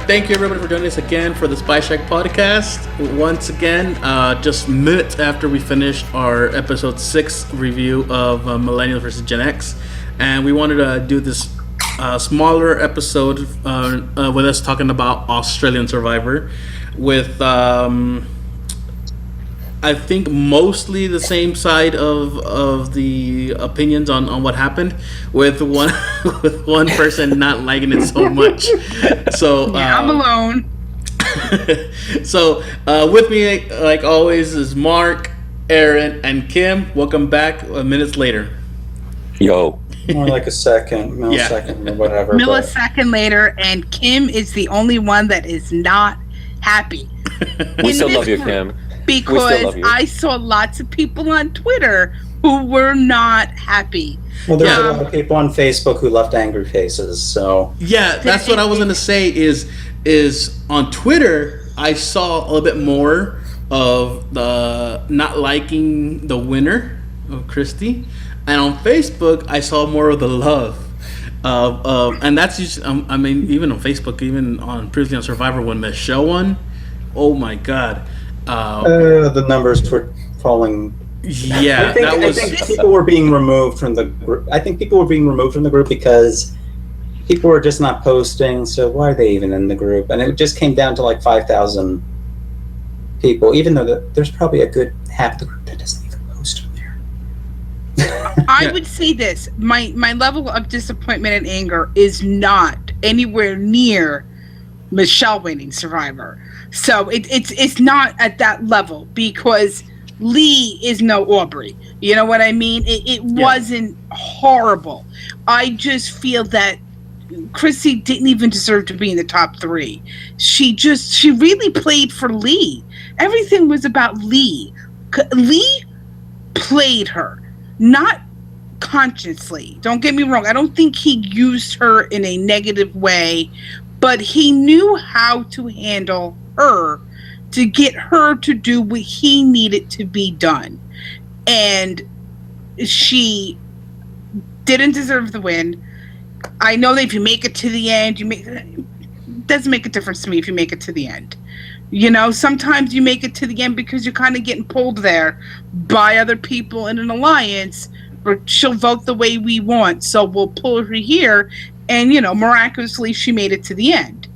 Thank you everybody for joining us again for the Spy Shack podcast. Once again, just minutes after we finished our episode 6 review of Millennials versus Gen X, and we wanted to do this smaller episode with us talking about Australian Survivor with I think mostly the same side of the opinions on what happened, with one with one person not liking it so much. So yeah, I'm alone. So with me, like always, is Mark, Aaron, and Kim. Welcome back. Minutes later. Yo. More like a millisecond, or whatever. Millisecond later, and Kim is the only one that is not happy. We still love you, Kim. Because I saw lots of people on Twitter who were not happy. Well, there's a lot of people on Facebook who left angry faces. So yeah, that's what I was gonna say. Is on Twitter I saw a little bit more of the not liking the winner of Kristie, and on Facebook I saw more of the love. And that's usually, I mean, even on Facebook, even on previously on Survivor when Michelle won, oh my god. The numbers were falling. Yeah, I think people were being removed from the group. I think people were being removed from the group because people were just not posting. So why are they even in the group? And it just came down to like 5,000 people, even though there's probably a good half of the group that doesn't even post on there. I would say this: my level of disappointment and anger is not anywhere near Michelle winning Survivor. So it's not at that level, because Lee is no Aubrey. You know what I mean? It wasn't horrible. I just feel that Kristie didn't even deserve to be in the top 3. She really played for Lee. Everything was about Lee. Lee played her, not consciously. Don't get me wrong. I don't think he used her in a negative way, but he knew how to handle her to get her to do what he needed to be done. And she didn't deserve the win. I know that if you make it to the end, it doesn't make a difference to me if you make it to the end. You know, sometimes you make it to the end because you're kind of getting pulled there by other people in an alliance, or she'll vote the way we want, so we'll pull her here. And, you know, miraculously, she made it to the end.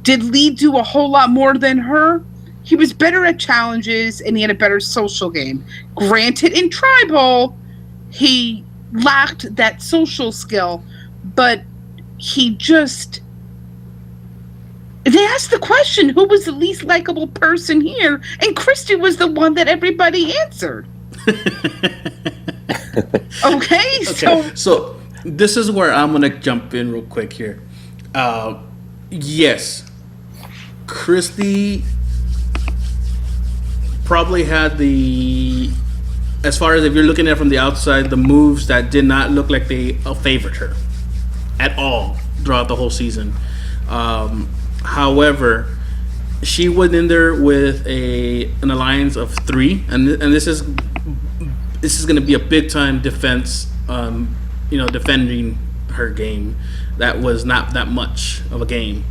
Did Lee do a whole lot more than her? He was better at challenges, and he had a better social game. Granted, in Tribal, he lacked that social skill, but he just... They asked the question, who was the least likable person here? And Kristie was the one that everybody answered. Okay, so this is where I'm gonna jump in real quick here. Yes, Kristie probably had the, as far as if you're looking at it from the outside, the moves that did not look like they favored her at all throughout the whole season. However, she went in there with an alliance of 3, and this is going to be a big time defense. Defending her game that was not that much of a game.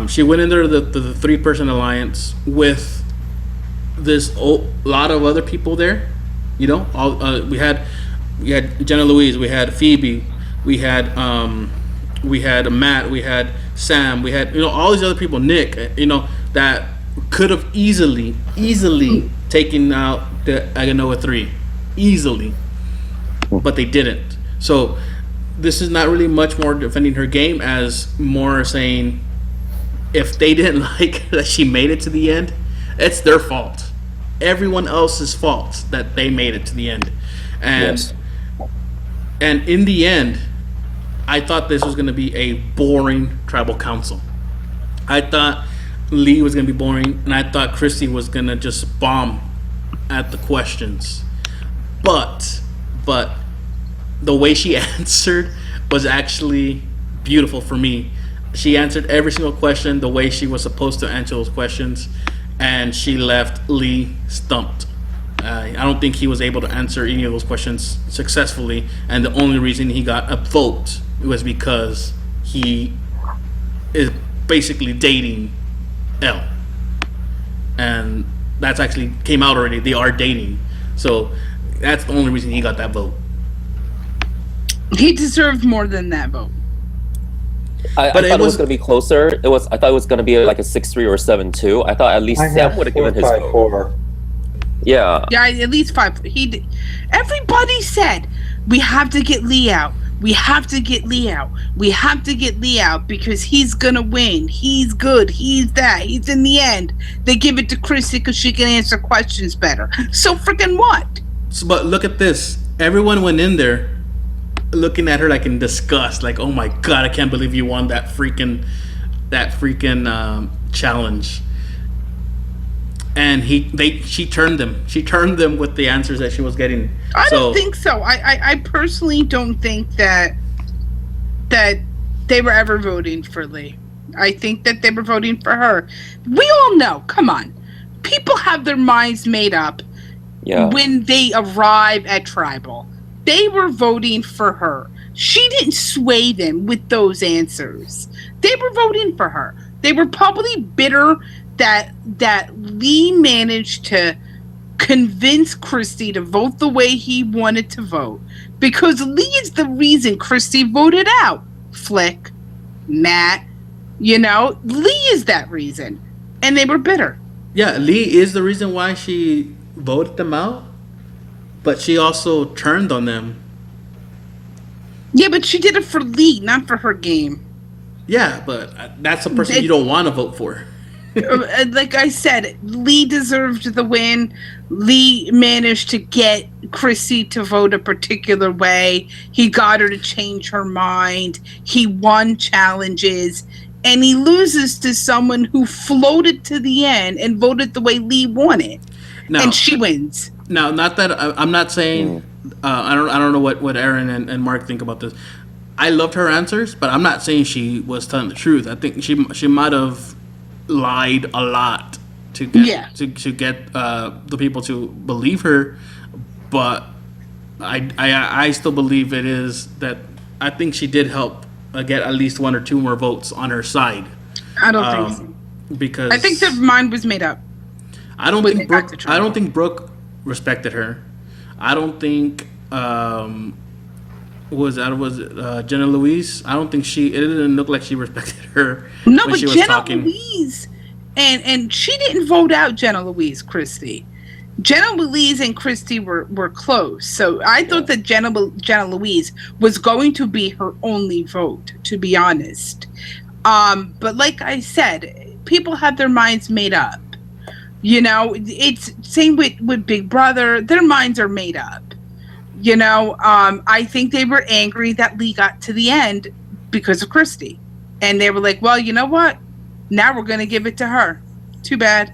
She went in there the 3-person alliance with this lot of other people there. You know, all we had Jenna Louise, we had Phoebe, we had Matt, we had Sam, we had all these other people, Nick, that could have easily taken out the Aganoa 3 easily, but they didn't. So this is not really much more defending her game, as more saying if they didn't like that she made it to the end, it's their fault. Everyone else's fault that they made it to the end. And in the end, I thought this was going to be a boring tribal council. I thought Lee was going to be boring, and I thought Kristie was going to just bomb at the questions. But the way she answered was actually beautiful for me. She answered every single question the way she was supposed to answer those questions, and she left Lee stumped. I don't think he was able to answer any of those questions successfully, and the only reason he got a vote was because he basically dating Elle, and that's actually came out already. They are dating, so that's the only reason he got that vote. He deserved more than that vote. I thought it was going to be closer. I thought it was going to be like a 6-3 or 7-2. I thought at least Sam would have given his vote. 4. Yeah. Yeah, at least 5. Everybody said we have to get Lee out. We have to get Lee out. We have to get Lee out because he's gonna win. He's good. He's that. He's in the end. They give it to Kristie because she can answer questions better. So freaking what? But look at this. Everyone went in there looking at her like in disgust, like, "Oh my god, I can't believe you won that freaking challenge." And she turned them. She turned them with the answers that she was getting. I don't think so. I personally don't think that they were ever voting for Lee. I think that they were voting for her. We all know. Come on, people have their minds made up. Yeah. When they arrive at Tribal, they were voting for her. She didn't sway them with those answers. They were voting for her. They were probably bitter that Lee managed to convince Kristie to vote the way he wanted to vote, because Lee is the reason Kristie voted out Flick, Matt. Lee is that reason, and they were bitter. Yeah, Lee is the reason why she voted them out, but she also turned on them. Yeah, but she did it for Lee, not for her game. Yeah, but that's the person you don't want to vote for. Like I said, Lee deserved the win. Lee managed to get Kristie to vote a particular way. He got her to change her mind. He won challenges. And he loses to someone who floated to the end and voted the way Lee wanted. Now, and she wins. Now, not that I'm not saying I don't know what Aaron and Mark think about this. I loved her answers, but I'm not saying she was telling the truth. I think she might have lied a lot to get the people to believe her, but I still believe it is that I think she did help get at least 1 or 2 more votes on her side. I don't think so, because I think their mind was made up. I don't think Brooke respected her. I don't think was Jenna Louise. I don't think it didn't look like she respected her. No, but Jenna Louise, and she didn't vote out Jenna Louise, Kristie. Jenna Louise and Kristie were close, so I thought that Jenna Louise was going to be her only vote, to be honest. But like I said, people have their minds made up. It's same with Big Brother. Their minds are made up. I think they were angry that Lee got to the end because of Kristie. And they were like, well, you know what? Now we're going to give it to her. Too bad.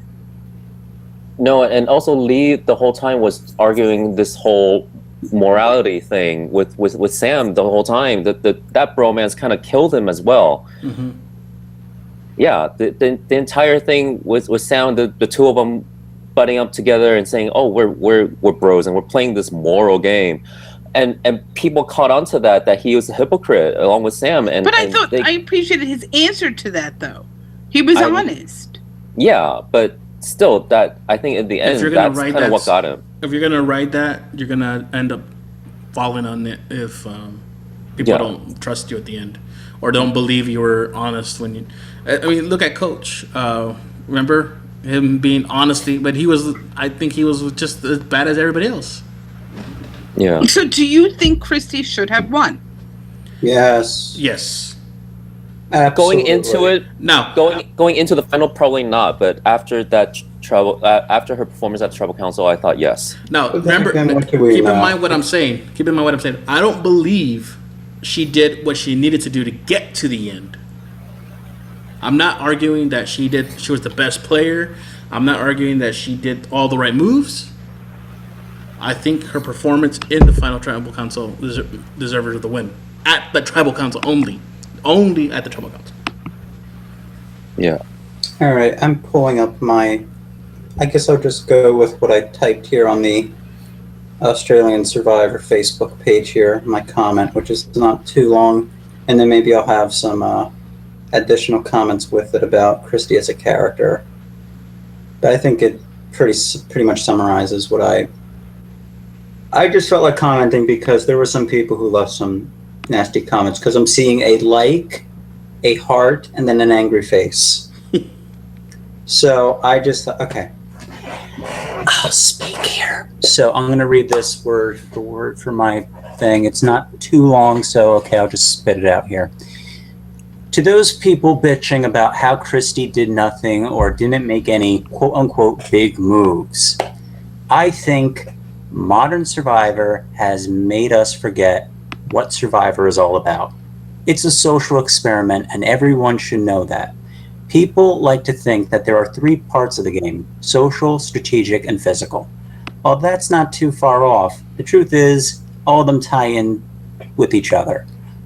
No, and also Lee the whole time was arguing this whole morality thing with Sam the whole time. That bromance kind of killed him as well. Mm-hmm. Yeah, the entire thing with Sam, the two of them butting up together and saying, "Oh, we're bros and we're playing this moral game," and people caught on to that he was a hypocrite along with Sam. But I appreciated his answer to that though. He was honest. Yeah, but still, that I think in the end that's kind of what got him. If you're gonna write that, you're gonna end up falling on it if people don't trust you at the end or don't believe you were honest when you. I mean, look at Coach. Remember him being honesty, but I think he was just as bad as everybody else. Yeah. So do you think Kristie should have won? Yes. Absolutely. Going into it, no. Going into the final, probably not. But after that after her performance at the Tribal Council, I thought yes. Now, remember, keep in mind what I'm saying. I don't believe she did what she needed to do to get to the end. I'm not arguing that she was the best player. I'm not arguing that she did all the right moves. I think her performance in the final Tribal Council deserved her the win. At the Tribal Council only. Only at the Tribal Council. Yeah. All right, I'm pulling up I guess I'll just go with what I typed here on the Australian Survivor Facebook page here, my comment, which is not too long, and then maybe I'll have some additional comments with it about Kristie as a character, but I think it pretty much summarizes what I just felt like commenting because there were some people who left some nasty comments because I'm seeing a like, a heart, and then an angry face. So I just thought, okay, I'll speak here. So I'm going to read this word for word for my thing. It's not too long, so okay, I'll just spit it out here. To those people bitching about how Kristie did nothing or didn't make any quote-unquote big moves, I think modern Survivor has made us forget what Survivor is all about. It's a social experiment, and everyone should know that. People like to think that there are three parts of the game: social, strategic, and physical. While that's not too far off, the truth is all of them tie in with each other.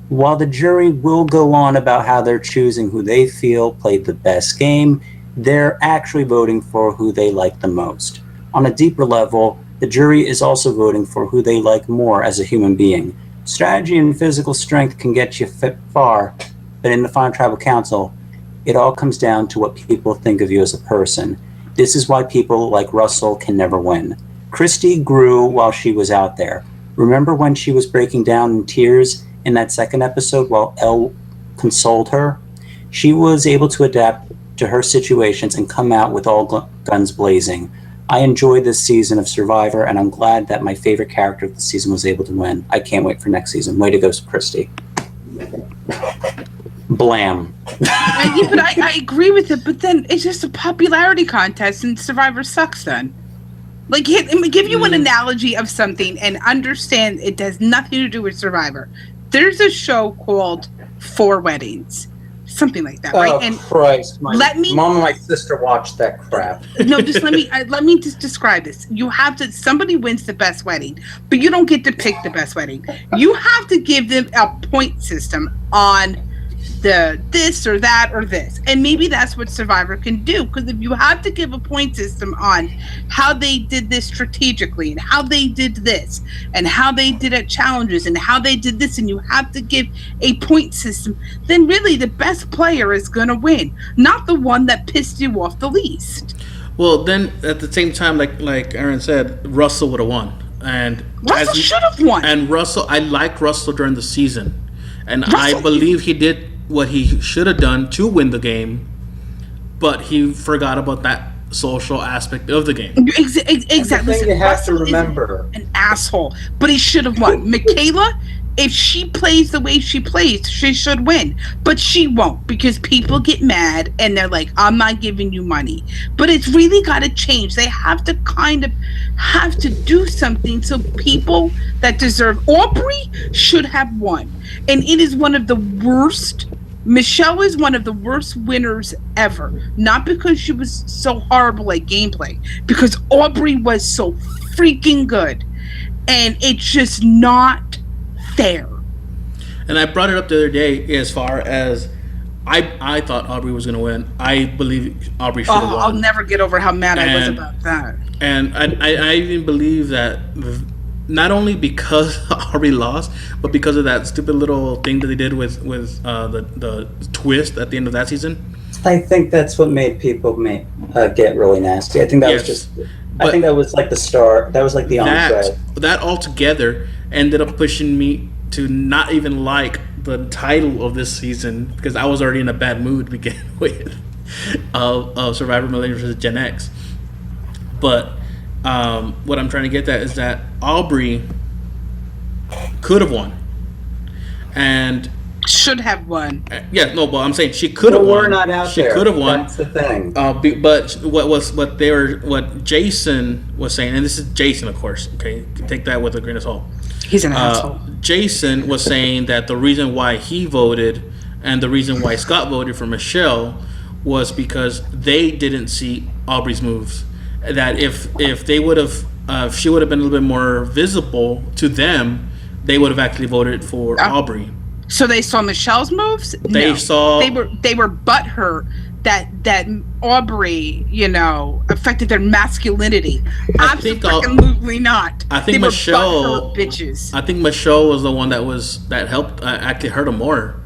While the jury will go on about how they're choosing who they feel played the best game, they're actually voting for who they like the most. On a deeper level, the jury is also voting for who they like more as a human being. Strategy and physical strength can get you far, but in the final tribal council, it all comes down to what people think of you as a person. This is why people like Russell can never win. Kristie grew while she was out there. Remember when she was breaking down in tears in that second episode while Elle consoled her? She was able to adapt to her situations and come out with all guns blazing. I enjoyed this season of Survivor, and I'm glad that my favorite character of the season was able to win. I can't wait for next season. Way to go, Kristie. Blam. Yeah, but I agree with it, but then it's just a popularity contest, and Survivor sucks then. Like, give you an analogy of something and understand it has nothing to do with Survivor. There's a show called Four Weddings. Something like that, right? Oh, and Christ. Mom and my sister watched that crap. No, just let me just describe this. You have to, somebody wins the best wedding, but you don't get to pick the best wedding. You have to give them a point system on the this or that or this, and maybe that's what Survivor can do, because if you have to give a point system on how they did this strategically and how they did this and how they did at challenges and how they did this, and you have to give a point system, then really the best player is gonna win, not the one that pissed you off the least. Well, then at the same time, like Aaron said, Russell would have won, and Russell should have won. And Russell, I liked Russell during the season, and Russell, I believe he did what he should have done to win the game, but he forgot about that social aspect of the game. Exactly. You have to remember, an asshole, but he should have won. Michaela, if she plays the way she plays, she should win, but she won't, because people get mad and they're like, I'm not giving you money. But it's really got to change. They have to have to do something, so people that deserve, Aubrey should have won, and it is one of the worst. Michelle is one of the worst winners ever. Not because she was so horrible at gameplay, because Aubrey was so freaking good. And it's just not fair. And I brought it up the other day as far as I thought Aubrey was going to win. I believe Aubrey should have won. I'll never get over how mad I was about that. And I even believe that not only because Aubrey lost, but because of that stupid little thing that they did with the twist at the end of that season. I think that's what made people get really nasty. I think that was just. I think that was like the start. That was like the entree. That altogether ended up pushing me to not even like the title of this season, because I was already in a bad mood to begin with of Survivor Millennials vs. Gen X. But what I'm trying to get at is that Aubrey could have won, and should have won. Yeah, no, but I'm saying she could have won. We're not out there. She could have won. That's the thing. But what Jason was saying, and this is Jason, of course. Okay, take that with a grain of salt. He's an asshole. Jason was saying that the reason why he voted and the reason why Scott voted for Michelle was because they didn't see Aubrey's moves. That if they would have, if she would have been a little bit more visible to them, they would have actually voted for Aubrey. So they saw Michelle's moves? They saw they were butthurt that Aubrey, affected their masculinity. Absolutely not. I think they Michelle were bitches. I think Michelle was the one that helped actually hurt him more,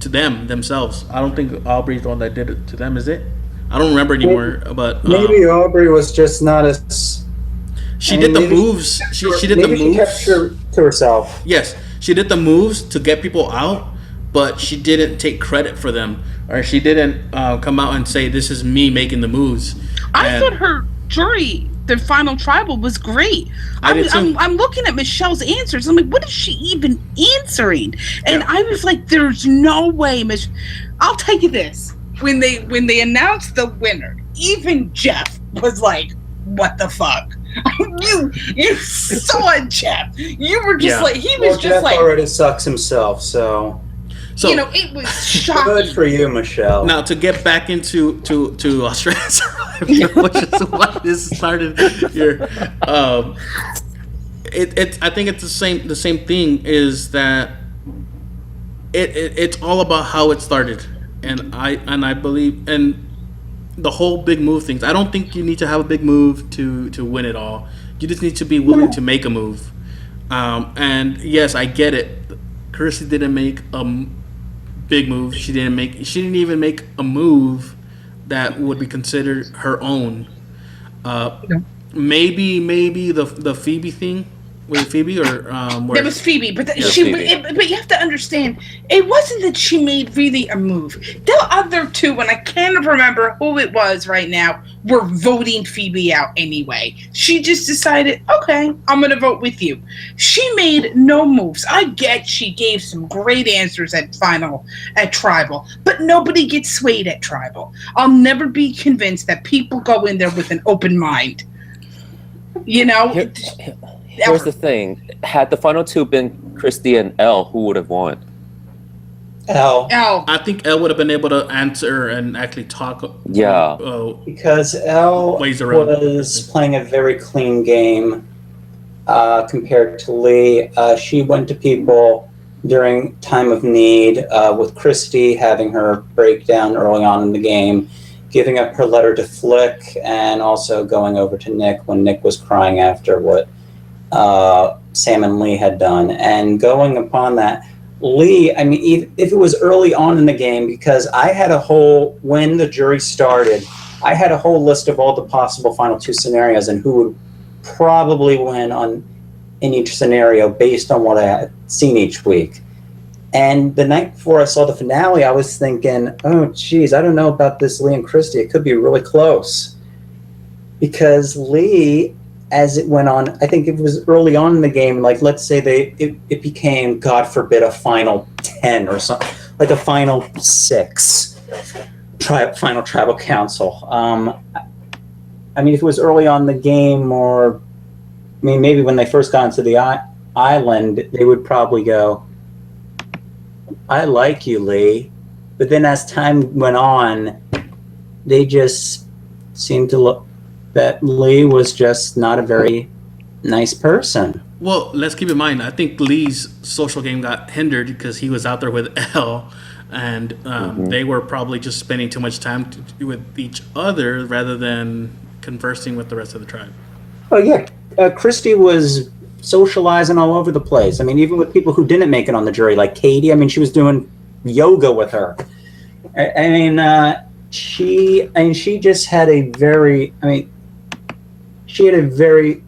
to them themselves. I don't think Aubrey's the one that did it to them, is it? I don't remember anymore. But maybe Aubrey was just not as. she did the moves. She did the Maybe she moves. kept her to herself. Yes, she did the moves to get people out, but she didn't take credit for them, or she didn't come out and say, "This is me making the moves." I thought her jury, the final tribal, was great. I did too. I'm looking at Michelle's answers. I'm like, what is she even answering? And Yeah. I was like, there's no way, I'll tell you this. When they announced the winner, even Jeff was like, what the fuck? you saw it, Jeff. You were just like, he was just Jeff like, already sucks himself, so it was shocking. good for you, Michelle. Now to get back into to Australian Survivor, which is what this started here. I think it's the same thing, is that it's all about how it started, and I believe in the whole big move things. I don't think you need to have a big move to win it all. You just need to be willing to make a move. And yes, I get it. Kristie didn't make a big move. She didn't even make a move that would be considered her own. Maybe the Phoebe thing. Was it Phoebe or There was Phoebe, but Phoebe. but you have to understand, it wasn't that she made really a move. The other two, and I can't remember who it was right now, were voting Phoebe out anyway. She just decided, okay, I'm gonna vote with you. She made no moves. I get she gave some great answers at Tribal, but nobody gets swayed at Tribal. I'll never be convinced that people go in there with an open mind. Here's the thing: had the final two been Kristie and Elle, who would have won? Elle. I think Elle would have been able to answer and actually talk. Yeah. Because Elle Ways around was playing a very clean game compared to Lee. She went to people during time of need, with Kristie having her breakdown early on in the game, giving up her letter to Flick, and also going over to Nick when Nick was crying after what Sam and Lee had done. And going upon that, Lee, I mean, if it was early on in the game, because I had when the jury started, I had a whole list of all the possible final two scenarios and who would probably win in each scenario based on what I had seen each week. And the night before I saw the finale, I was thinking, oh, geez, I don't know about this Lee and Kristie. It could be really close. Because Lee, as it went on, I think it was early on in the game, like let's say it became, God forbid, a final 10 or something, like a final 6 final tribal council. I mean, if it was early on in the game, or I mean, maybe when they first got into the island, they would probably go, I like you, Lee. But then as time went on, they just seemed to look that Lee was just not a very nice person. Well, let's keep in mind, I think Lee's social game got hindered because he was out there with Elle, and they were probably just spending too much time with each other rather than conversing with the rest of the tribe. Oh, yeah. Kristie was socializing all over the place. I mean, even with people who didn't make it on the jury, like Katie. I mean, she was doing yoga with her. She just had a very,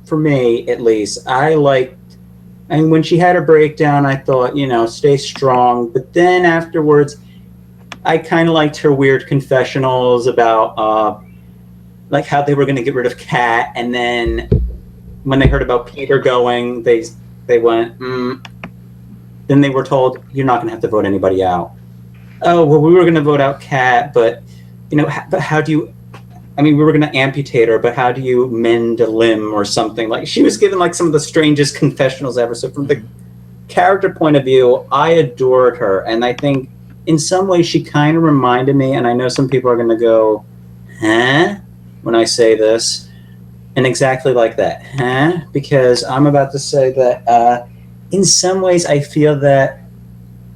for me at least, when she had her breakdown, I thought, stay strong. But then afterwards, I kind of liked her weird confessionals about like how they were going to get rid of Kat, and then when they heard about Peter going, they went, Then they were told, you're not going to have to vote anybody out. Oh, well, we were going to vote out Kat, but but how do you? We were going to amputate her, but how do you mend a limb or something? Like, she was given like some of the strangest confessionals ever. So from the character point of view, I adored her, and I think in some ways she kind of reminded me. And I know some people are going to go, huh, when I say this. And exactly like that, huh? Because I'm about to say that in some ways I feel that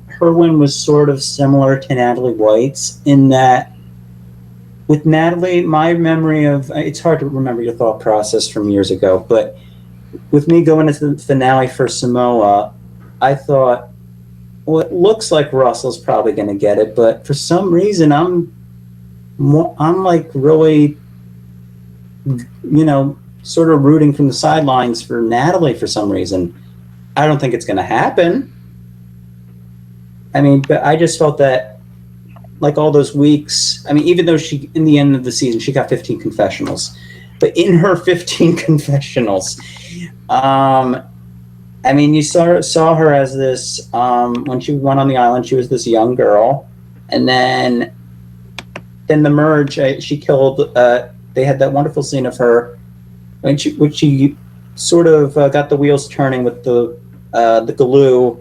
her win was sort of similar to Natalie White's, in that with Natalie, my memory of, it's hard to remember your thought process from years ago, but with me going into the finale for Samoa, I thought well, it looks like Russell's probably going to get it, but for some reason, I'm like really, sort of rooting from the sidelines for Natalie for some reason. I don't think it's going to happen. I mean, but I just felt that, like all those weeks, I mean, even though in the end of the season, she got 15 confessionals, but in her 15 confessionals, I mean, you saw her as this, when she went on the island, she was this young girl, and then the merge, she killed, they had that wonderful scene of her, which she sort of got the wheels turning with the Galoo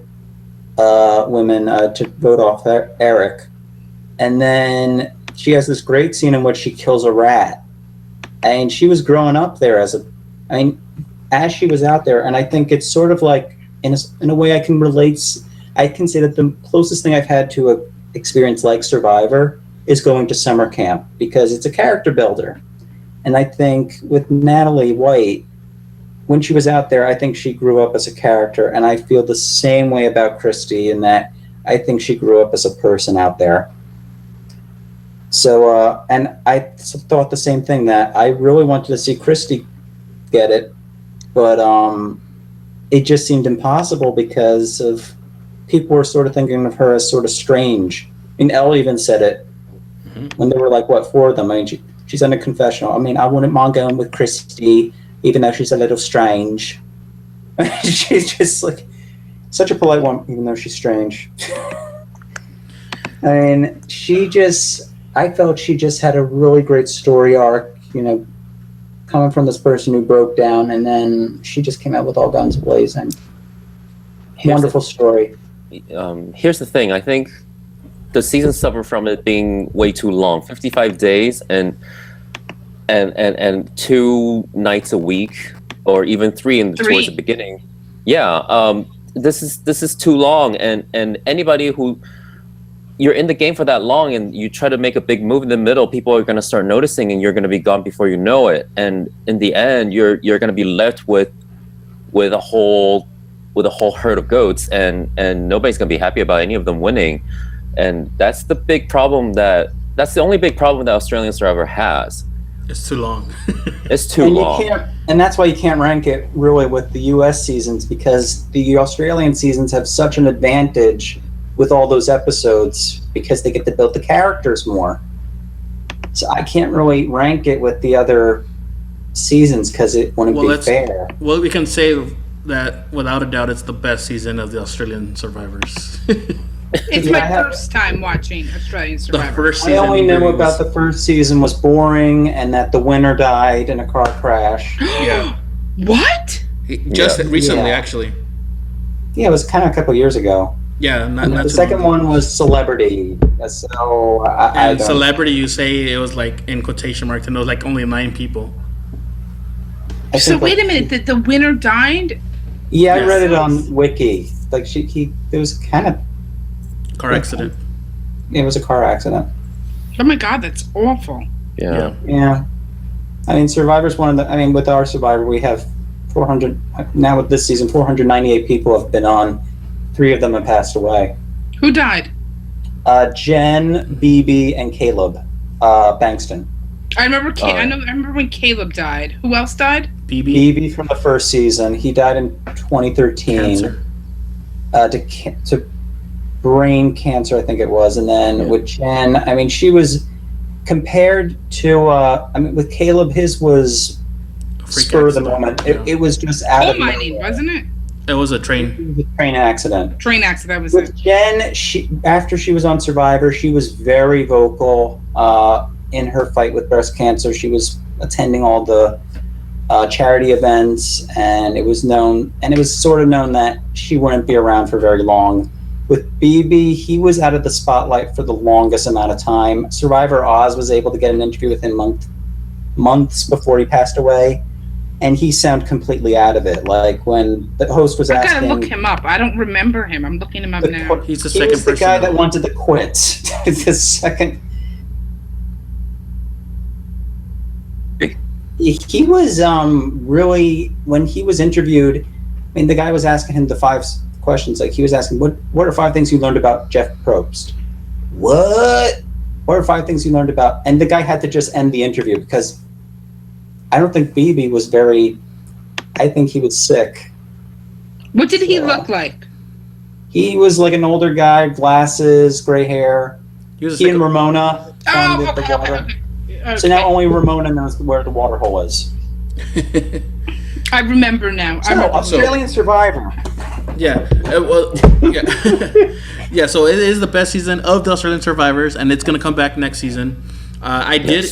women to vote off Eric. And then she has this great scene in which she kills a rat. And she was growing up there as she was out there. And I think it's sort of like, in a way I can relate, I can say that the closest thing I've had to an experience like Survivor is going to summer camp, because it's a character builder. And I think with Natalie White, when she was out there, I think she grew up as a character. And I feel the same way about Kristie, in that I think she grew up as a person out there. So, and I thought the same thing, that I really wanted to see Kristie get it, but it just seemed impossible because of people were sort of thinking of her as sort of strange. I mean, Elle even said it when there were like, what, 4 of them. I mean, she's in a confessional. I mean, I wouldn't mind going with Kristie, even though she's a little strange. She's just like such a polite one, even though she's strange. I mean, I felt she just had a really great story arc, coming from this person who broke down, and then she just came out with all guns blazing. Wonderful story. Here's the thing. I think the season suffered from it being way too long. 55 days and 2 nights a week, or even 3 towards the beginning. Yeah, this is too long, and anybody who, you're in the game for that long and you try to make a big move in the middle, people are going to start noticing, and you're going to be gone before you know it. And in the end, you're going to be left with a whole herd of goats, and nobody's going to be happy about any of them winning. And that's the only big problem that Australian Survivor has. It's too long. It's too long. And that's why you can't rank it really with the US seasons, because the Australian seasons have such an advantage with all those episodes, because they get to build the characters more. So I can't really rank it with the other seasons, because it wouldn't be fair. Well, we can say that without a doubt, it's the best season of the Australian Survivors. It's my first time watching Australian Survivor. The first season, I only know about the first season was boring, and that the winner died in a car crash. Yeah. What? Just recently, actually. Yeah, it was kind of a couple years ago. Yeah, not the second one was Celebrity. So I Celebrity, you say it was like in quotation marks, and it was like only 9 people. So wait a minute, that the winner died? Yeah, I read it on Wiki. Like it was kind of car accident. It was a car accident. Oh my God, that's awful. Yeah. I mean, Survivor's with our Survivor, we have 400 now. With this season, 498 people have been on. 3 of them have passed away. Who died? Jen, BB, and Caleb Bankston. I remember. I remember when Caleb died. Who else died? BB from the first season. He died in 2013. Cancer. To brain cancer, I think it was. And then with Jen, I mean, she was compared to. With Caleb, his was spur of the moment. It was just out of mining, wasn't it? It was a train accident. Train accident was with Jen. After she was on Survivor, she was very vocal in her fight with breast cancer. She was attending all the charity events, and it was sort of known that she wouldn't be around for very long. With BB, he was out of the spotlight for the longest amount of time. Survivor Oz was able to get an interview with him months before he passed away. And he sounded completely out of it. Like when the host was asking, I gotta look him up. I don't remember him. I'm looking him up now. He's the second person. He was the guy that wanted to quit. The second. He was really, when he was interviewed, I mean, the guy was asking him the 5 questions. Like he was asking, what are 5 things you learned about Jeff Probst? What are 5 things you learned about? And the guy had to just end the interview because I don't think BB was very. I think he was sick. What did he look like? He was like an older guy, glasses, gray hair. He and Ramona found the water. Okay. So now only Ramona knows where the water hole is. I remember now. Australian Survivor. Yeah. Yeah. So it is the best season of the Australian Survivors, and it's gonna come back next season. I did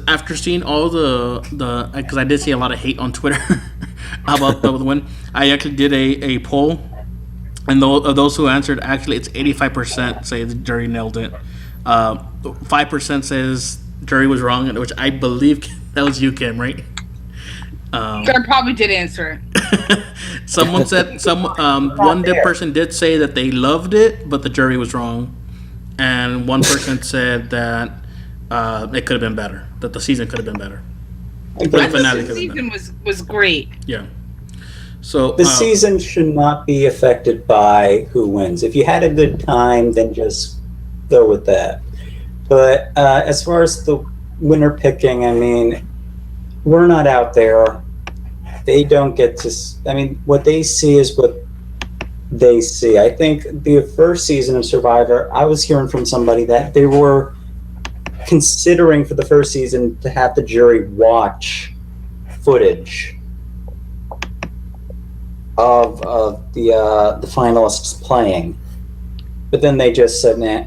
after seeing all the because I did see a lot of hate on Twitter about the win. I actually did a poll, and of those who answered, actually it's 85% say the jury nailed it. 5% says jury was wrong, which I believe that was you, Kim, right? I probably did answer it. Someone said one person did say that they loved it, but the jury was wrong, and one person said that it could have been better. That the season could have been better. The season was great. Yeah. So the season should not be affected by who wins. If you had a good time, then just go with that. But as far as the winner picking, I mean, we're not out there. They don't get to. I mean, what they see is what they see. I think the first season of Survivor, I was hearing from somebody that they were considering for the first season to have the jury watch footage of the finalists playing, but then they just said, "Nah,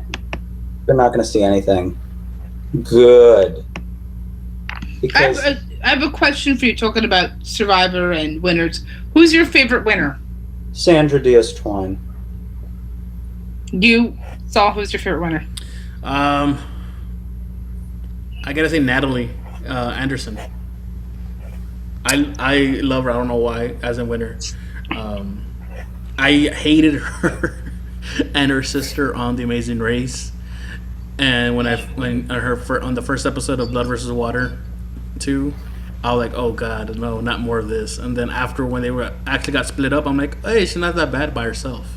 they're not going to see anything." Good. Because I have a question for you. Talking about Survivor and winners, who's your favorite winner? Sandra Diaz-Twine. You, Saul, who's your favorite winner? I gotta say Natalie Anderson. I love her. I don't know why. As a winner, I hated her and her sister on The Amazing Race, and when on the first episode of Blood versus Water 2, I was like, oh god, no, not more of this. And then after when they were actually got split up, I'm like, hey, she's not that bad by herself.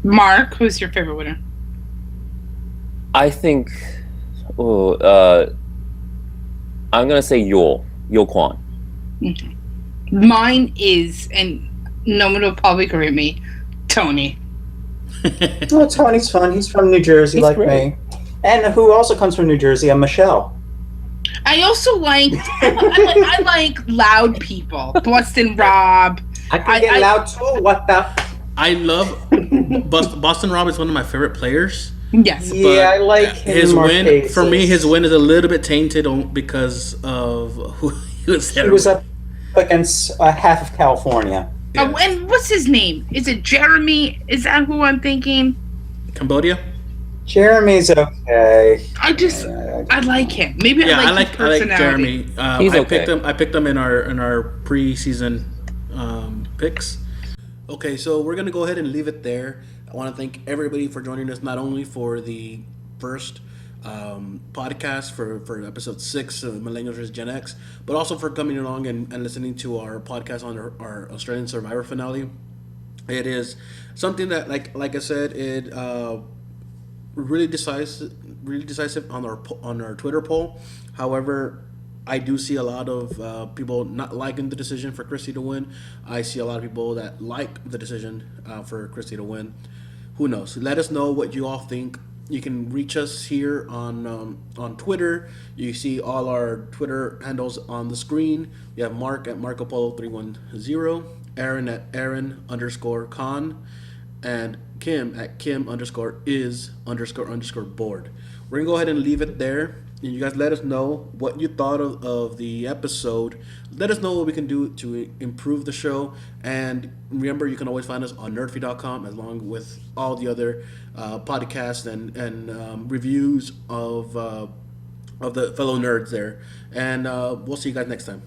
Mark, who's your favorite winner? I think, I'm gonna say Yul Kwan. Mm-hmm. Mine is, and no one will probably agree with me, Tony. Oh, Tony's fun. He's from New Jersey, He's like great. me. And who also comes from New Jersey? Michelle. I also I like loud people. Boston Rob. I can get loud too. What the? I love Boston Rob is one of my favorite players. Yes. Yeah, I like him. His more win cases. for me. His win is a little bit tainted because of who he was there. He was up against half of California. Yeah. Oh, and what's his name? Is it Jeremy? Is that who I'm thinking? Cambodia. Jeremy's okay. I like him. Maybe I like his personality. Jeremy. He's I okay. picked him in our preseason picks. Okay, so we're gonna go ahead and leave it there. I want to thank everybody for joining us, not only for the first podcast for episode 6 of Millennials vs. Gen X, but also for coming along and listening to our podcast on our Australian Survivor finale. It is something that, like I said, it really decisive on our Twitter poll. However, I do see a lot of people not liking the decision for Kristie to win. I see a lot of people that like the decision for Kristie to win. Who knows? Let us know what you all think. You can reach us here on Twitter. You see all our Twitter handles on the screen. We have Mark at Marco Polo 310, Aaron at Aaron_Con, and Kim at Kim_is__board. We're gonna go ahead and leave it there. And you guys let us know what you thought of the episode. Let us know what we can do to improve the show. And remember, you can always find us on nerdfeed.com along with all the other podcasts and reviews of the fellow nerds there. And we'll see you guys next time.